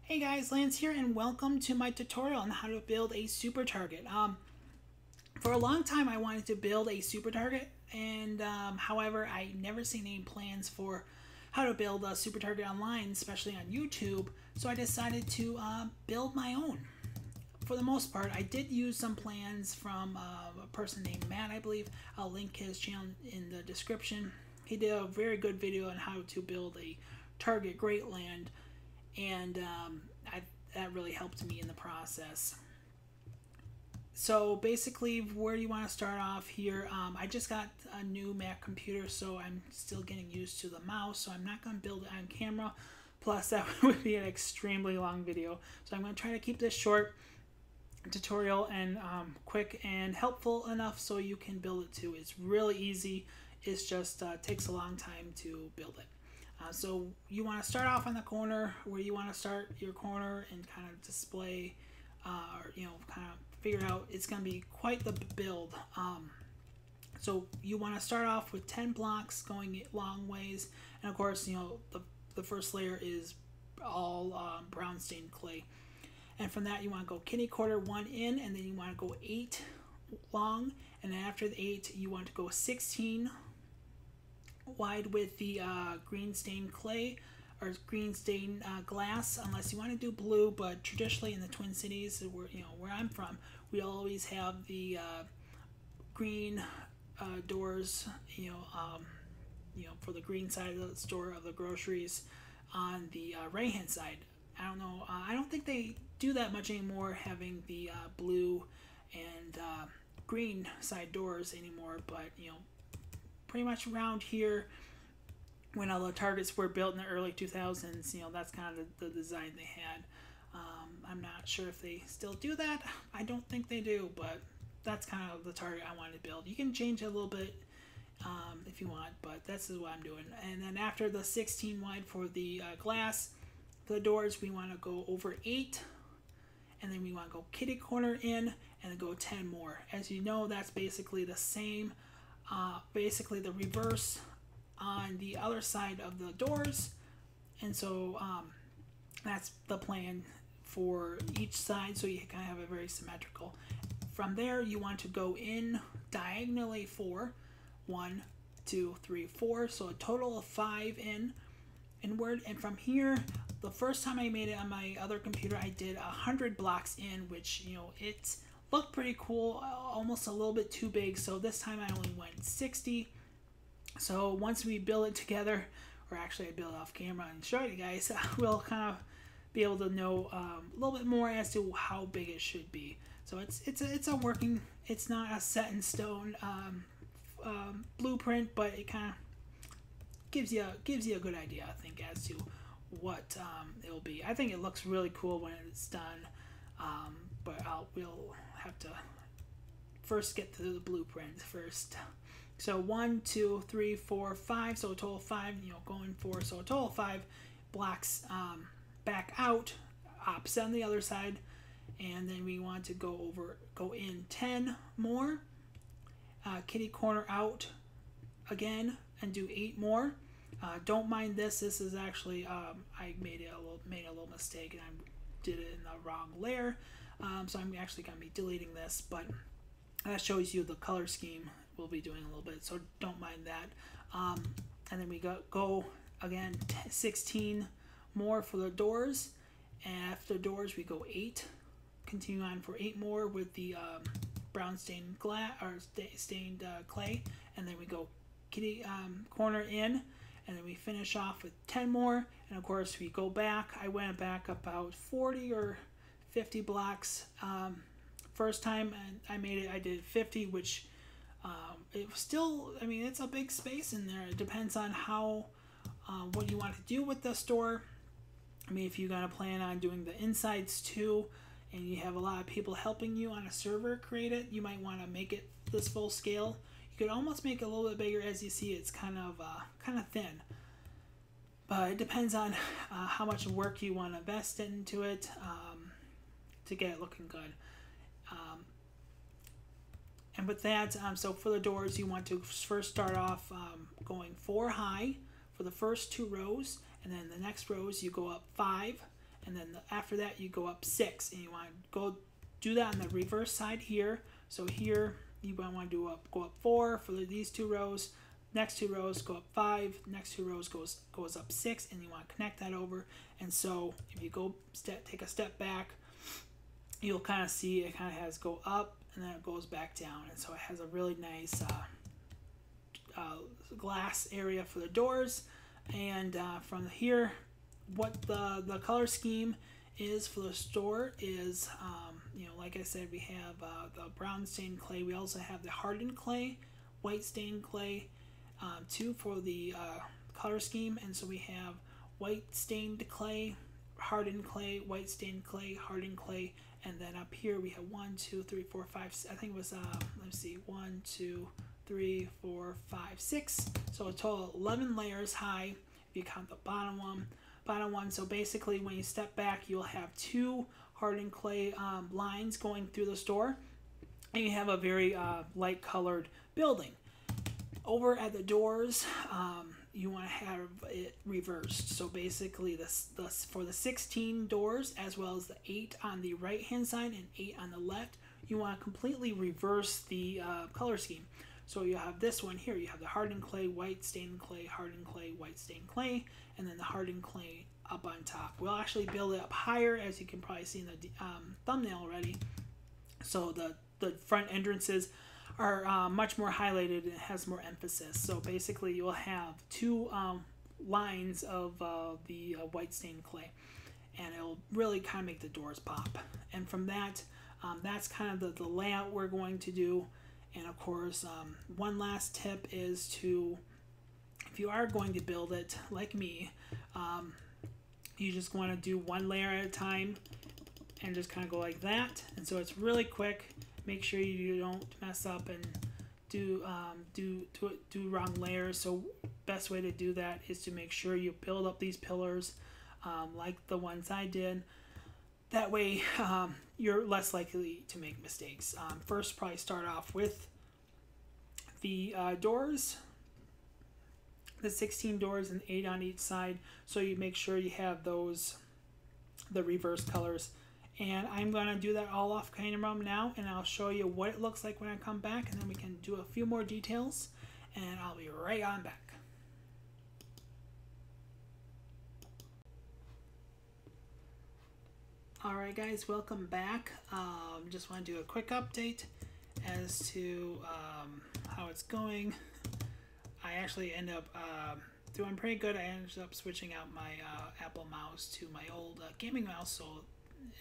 Hey guys, Lance here and welcome to my tutorial on how to build a super target. For a long time I wanted to build a super target and however I never seen any plans for how to build a super target online, especially on YouTube, so I decided to build my own. For the most part, I did use some plans from a person named Matt, I believe. I'll link his channel in the description. He did a very good video on how to build a target great land, and that really helped me in the process. So basically, where do you want to start off here? I just got a new Mac computer, so I'm still getting used to the mouse, so I'm not going to build it on camera. Plus, that would be an extremely long video. So I'm going to try to keep this short tutorial and quick and helpful enough so you can build it too. It's really easy. It's just takes a long time to build it. So you want to start off on the corner where you want to start your corner and kind of display or kind of figure out. It's going to be quite the build. So you want to start off with 10 blocks going long ways, and of course the first layer is all brown stained clay, and from that you want to go kitty corner 1 in, and then you want to go 8 long, and then after the 8 you want to go 16 wide with the green stained clay or green stained glass, unless you want to do blue. But traditionally in the Twin Cities, where I'm from, we always have the green doors, for the green side of the store of the groceries on the right hand side. I don't know. I don't think they do that much anymore, having the blue and green side doors anymore. But pretty much around here, when all the targets were built in the early 2000s, that's kind of the design they had. I'm not sure if they still do that. I don't think they do, but that's kind of the target I wanted to build. You can change it a little bit if you want, but this is what I'm doing. And then after the 16 wide for the glass, for the doors, we want to go over 8, and then we want to go kitty corner in, and then go 10 more. As you know, that's basically the same. Basically the reverse on the other side of the doors, and so that's the plan for each side, so you kind of have a very symmetrical. From there you want to go in diagonally 4, 1, 2, 3, 4, so a total of 5 inward. And from here, the first time I made it on my other computer, I did 100 blocks in, which it's looked pretty cool, almost a little bit too big. So this time I only went 60. So once we build it together, or actually I build it off camera and show you guys, we'll kind of be able to know a little bit more as to how big it should be. So it's a working, it's not a set in stone blueprint, but it kind of gives you a good idea, I think, as to what it'll be. I think it looks really cool when it's done, but we'll have to first get to the blueprint first. So 1, 2, 3, 4, 5. So a total of 5. Going 4. So a total of 5 blocks back out, opposite on the other side, and then we want to go in 10 more. Kitty corner out again and do 8 more. Don't mind this. This is actually I made a little mistake, and I did it in the wrong layer. So I'm actually going to be deleting this, but that shows you the color scheme we'll be doing a little bit, so don't mind that. And then we go again 16 more for the doors, and after doors we go 8. Continue on for 8 more with the brown stained glass or stained clay, and then we go kitty corner in, and then we finish off with 10 more. And of course we go back. I went back about 40 or 50 blocks. First time I made it, I did 50, which it was still, it's a big space in there. It depends on how what you want to do with the store. If you're gonna plan on doing the insides too, and you have a lot of people helping you on a server create it, you might want to make it this full scale. You could almost make it a little bit bigger. As you see, it's kind of thin, but it depends on how much work you want to invest into it to get it looking good. And with that, so for the doors, you want to first start off going 4 high for the first 2 rows, and then the next rows you go up 5, and then after that you go up 6, and you want to go do that on the reverse side here. So here you want to go up 4 for these 2 rows. Next 2 rows go up 5. Next 2 rows goes up 6, and you want to connect that over. And so if you take a step back, you'll kind of see it kind of has go up and then it goes back down, and so it has a really nice glass area for the doors. And from here, what the color scheme is for the store is, like I said, we have the brown stained clay. We also have the hardened clay, white stained clay, too, for the color scheme. And so we have white stained clay, hardened clay, white stained clay, hardened clay, and then up here we have 1, 2, 3, 4, 5. I think it was let's see, 1, 2, 3, 4, 5, 6. So a total of 11 layers high if you count the bottom one. So basically, when you step back, you'll have 2 hardened clay lines going through the store, and you have a very light colored building. Over at the doors, you want to have it reversed. So basically, for the 16 doors, as well as the 8 on the right hand side and 8 on the left, you want to completely reverse the color scheme. So you have this one here. You have the hardened clay, white stained clay, hardened clay, white stained clay, and then the hardened clay up on top. We'll actually build it up higher, as you can probably see in the thumbnail already. So the front entrances are much more highlighted and it has more emphasis. So basically, you'll have 2 lines of the white stained clay, and it'll really kind of make the doors pop. And from that, that's kind of the layout we're going to do. And of course, one last tip is to, if you are going to build it like me, you just want to do 1 layer at a time and just kind of go like that. And so it's really quick. Make sure you don't mess up and do wrong layers. So best way to do that is to make sure you build up these pillars like the ones I did. That way you're less likely to make mistakes. First, probably start off with the doors, the 16 doors and 8 on each side. So you make sure you have the reverse colors. And I'm going to do that all off camera now, and I'll show you what it looks like when I come back, and then we can do a few more details, and I'll be right on back. Alright guys, welcome back. Just want to do a quick update as to how it's going. I actually end up doing pretty good. I ended up switching out my Apple mouse to my old gaming mouse, so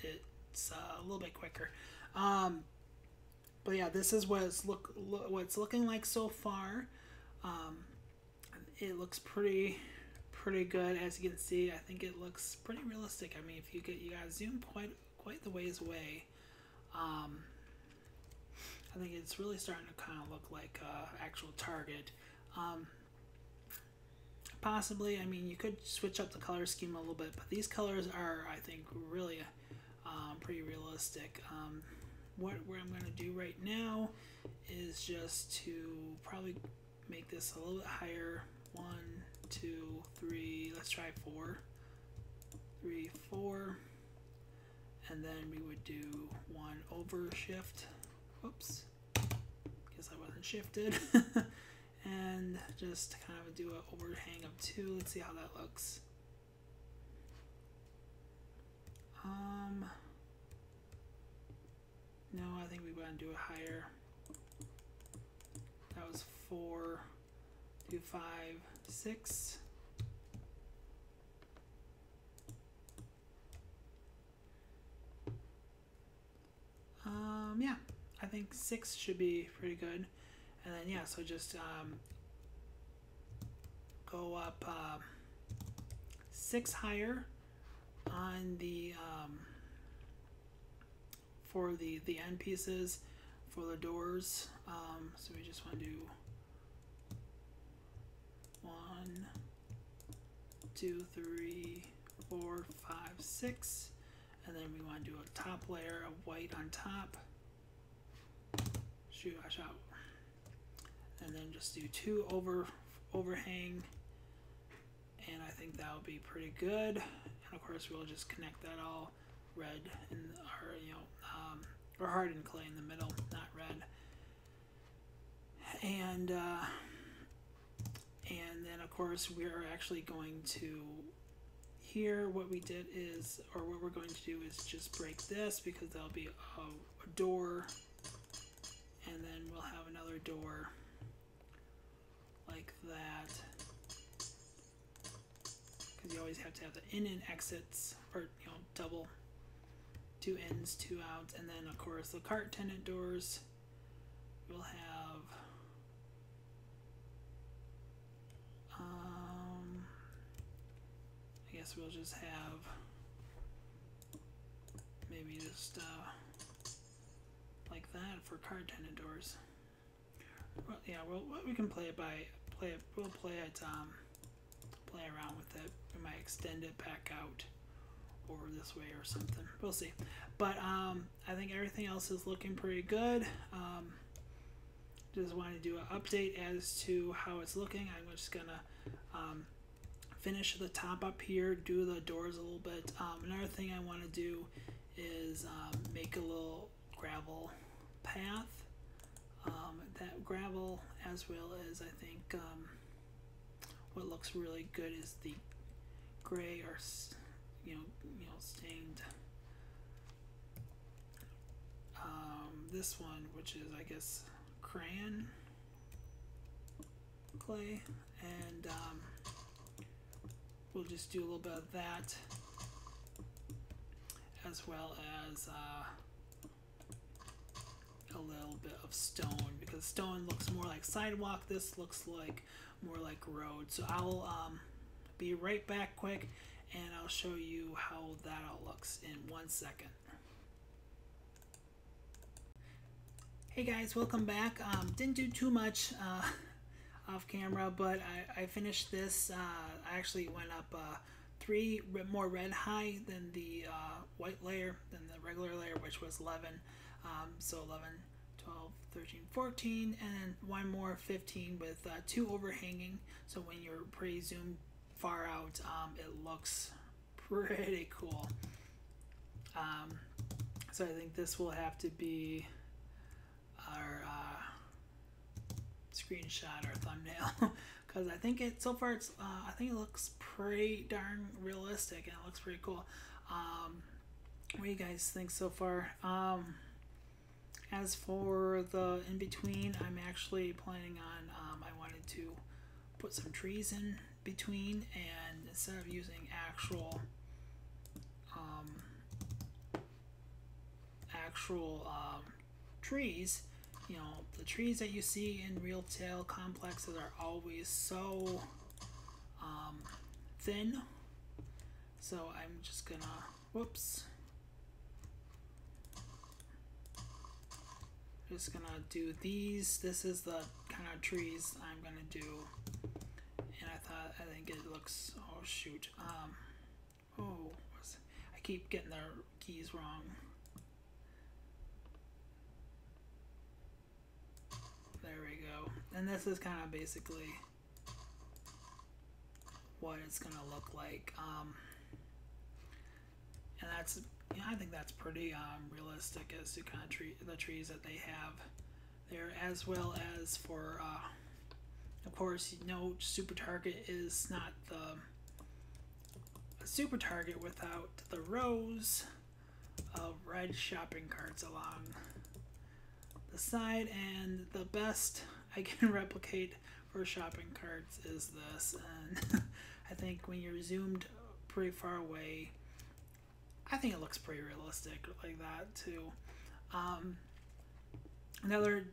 it's a little bit quicker. But yeah, this is what it's looking like so far. It looks pretty good, as you can see. I think it looks pretty realistic. I mean, if you gotta zoom quite the ways away. I think it's really starting to kind of look like actual Target. Possibly, I mean, you could switch up the color scheme a little bit, but these colors are, I think, really pretty realistic. What I'm going to do right now is just to probably make this a little bit higher. 1, 2, 3, let's try 4. 3, 4. And then we would do 1 over shift. Whoops. Guess I wasn't shifted. And just kind of do an overhang of 2. Let's see how that looks. No, I think we want to do it higher. That was 4, do 5, 6. Yeah, I think 6 should be pretty good. And then yeah, so just go up 6 higher on the for the end pieces for the doors. So we just want to do 1, 2, 3, 4, 5, 6, and then we want to do a top layer of white on top. Shoot, I shot. And then just do 2 overhang, and I think that would be pretty good. And of course we'll just connect that all red in our, or hardened clay in the middle, not red. And then of course we're actually going to, here what we did is, or what we're going to do is just break this, because there'll be a door, and then we'll have another door like that, because you always have to have the in and exits, or double, 2 ins, 2 outs. And then of course the cart tenant doors will have I guess we'll just have maybe just like that for cart tenant doors. Well, yeah, we can play it we'll play around with it. We might extend it back out over this way or something. We'll see. But I think everything else is looking pretty good. Just wanted to do an update as to how it's looking. I'm just gonna finish the top up here, do the doors a little bit. Another thing I want to do is make a little gravel path. That gravel, as well as I think what looks really good is the gray or stained this one, which is I guess crayon clay, and we'll just do a little bit of that, as well as a little bit of stone, because stone looks more like sidewalk, this looks like more like road. So I'll be right back quick, and I'll show you how that all looks in 1 second. Hey guys, welcome back. Didn't do too much off camera, but I finished this. I actually went up 3 more red high than the white layer, than the regular layer, which was 11. So 11, 12, 13, 14, and 1 more 15 with 2 overhanging. So when you're pretty zoomed far out, it looks pretty cool. So I think this will have to be our screenshot or thumbnail, because I think it, so far it's I think it looks pretty darn realistic, and it looks pretty cool. What do you guys think so far? As for the in between, I'm actually planning on I wanted to put some trees in between, and instead of using actual trees, the trees that you see in retail complexes are always so thin. So I'm just gonna, whoops, just gonna do these. This is the kind of trees I'm gonna do, and I think it looks, oh shoot, I keep getting the keys wrong. There we go. And this is kind of basically what it's gonna look like. And that's, I think that's pretty realistic as to kind of the trees that they have there, as well as for of course, Super Target is not a Super Target without the rows of red shopping carts along the side. And the best I can replicate for shopping carts is this, and I think when you're zoomed pretty far away, I think it looks pretty realistic like that too. Another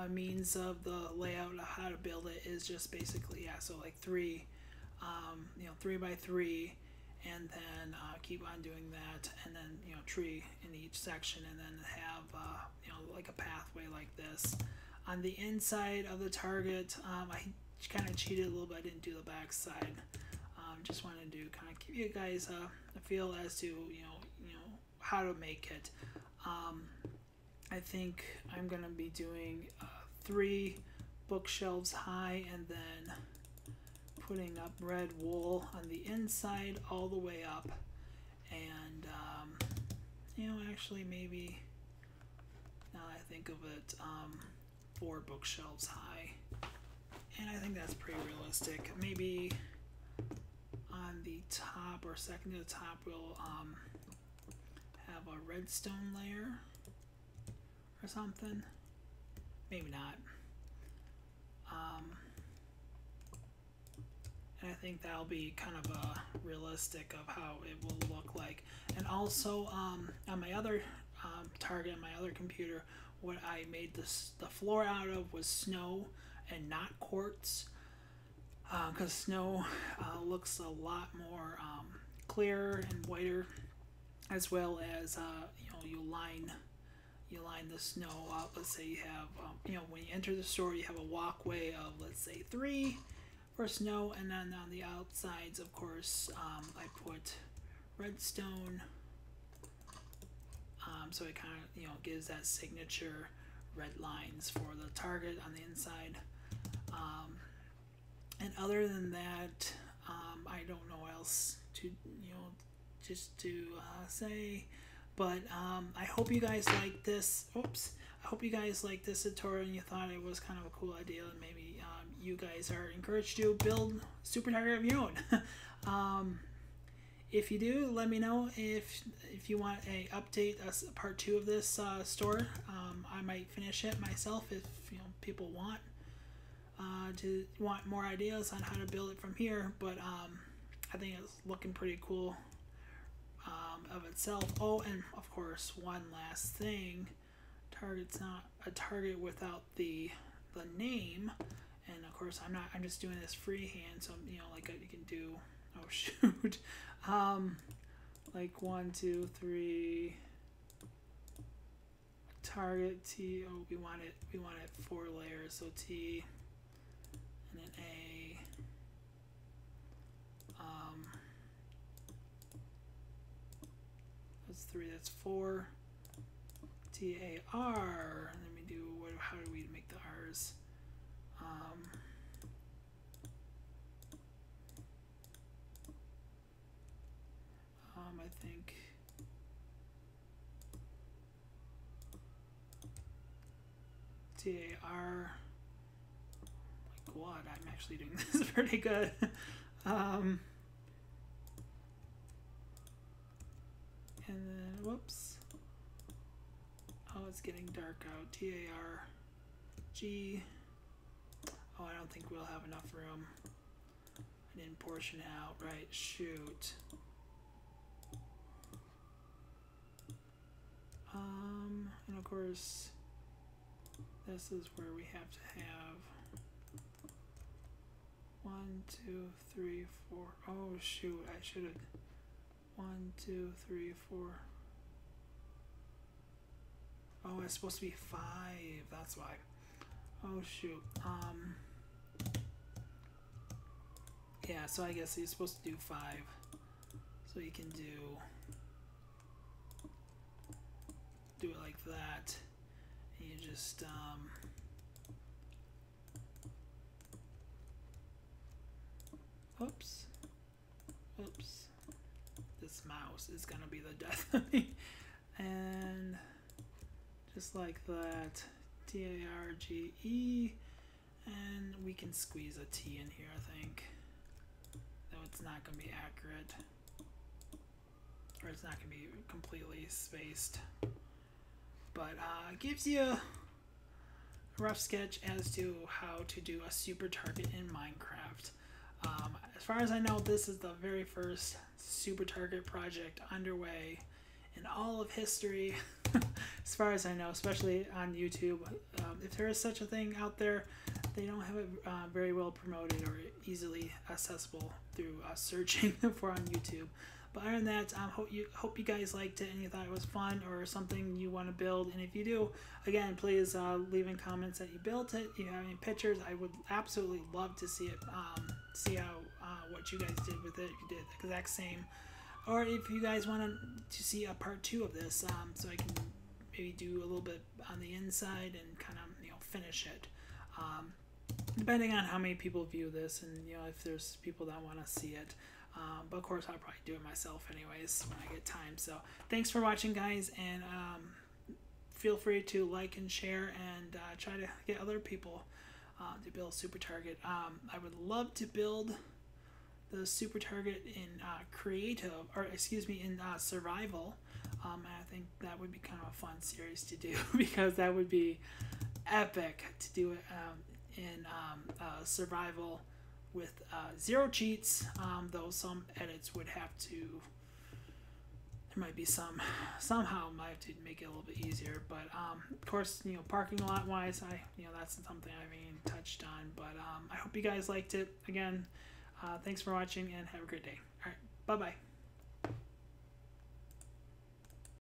means of the layout of how to build it is just basically, so like 3 by 3, and then keep on doing that, and then tree in each section, and then have like a pathway like this on the inside of the target. I kind of cheated a little bit. I didn't do the back side. Just wanted to kind of give you guys a feel as to how to make it. I think I'm gonna be doing 3 bookshelves high, and then putting up red wool on the inside all the way up, and you know, actually maybe now I think of it, 4 bookshelves high, and I think that's pretty realistic. Maybe on the top, or second to the top, we'll have a redstone layer or something. Maybe not. And I think that'll be kind of realistic of how it will look like. And also on my other target, on my other computer, what I made the floor out of was snow and not quartz, because snow looks a lot more clearer and whiter, as well as you know, you line the snow up. Let's say you have you know, when you enter the store, you have a walkway of, let's say, 3 for snow, and then on the outsides, of course, I put redstone, so it kind of, you know, gives that signature red lines for the target on the inside. And other than that, I don't know what else to, you know, just to say. But I hope you guys like this. Oops. I hope you guys like this tutorial and you thought it was kind of a cool idea, and maybe you guys are encouraged to build super target of your own. If you do, let me know if you want a update, a part 2 of this store. I might finish it myself if, you know, people want more ideas on how to build it from here. But I think it's looking pretty cool of itself. Oh, and of course, one last thing: target's not a target without the name. And of course, I'm just doing this freehand, so, you know, like you can do. Oh shoot. Like 1, 2, 3. Target T. Oh, we want it 4 layers. So T, and then A. That's 3. That's 4. TAR. And then we do what? How do we make the R's? I think TAR. Like what? I'm actually doing this pretty good. And then whoops. Oh, it's getting dark out. TAR G. Oh, I don't think we'll have enough room. I didn't portion it out right. Shoot. And of course, this is where we have to have 1, 2, 3, 4. Oh shoot! I should have 1, 2, 3, 4. Oh, it's supposed to be 5. That's why. Oh shoot. Yeah. So I guess he's supposed to do 5. So you can do it like that. And you just oops. This mouse is gonna be the death of me. And just like that, TARGE, and we can squeeze a T in here, I think. Though it's not gonna be accurate, or it's not gonna be completely spaced. But it gives you a rough sketch as to how to do a super target in Minecraft. As far as I know, this is the very first super target project underway in all of history, as far as I know, especially on YouTube. If there is such a thing out there, they don't have it very well promoted or easily accessible through searching for on YouTube. But other than that, hope you guys liked it and you thought it was fun or something you want to build. And if you do, again, please leave in comments that you built it. If you have any pictures, I would absolutely love to see it. See how what you guys did with it. If you did the exact same, or if you guys want to see a part 2 of this, so I can maybe do a little bit on the inside and kind of, you know, finish it. depending on how many people view this, and if there's people that want to see it. But of course, I'll probably do it myself anyways when I get time. So thanks for watching, guys, and feel free to like and share, and try to get other people to build Super Target. I would love to build the Super Target in creative, or excuse me, in survival. And I think that would be kind of a fun series to do because that would be epic to do it in survival with zero cheats, though some edits would have to, there might be somehow might have to make it a little bit easier, but of course, parking lot wise, that's something I haven't touched on, but I hope you guys liked it. Again, thanks for watching and have a great day. All right, bye bye.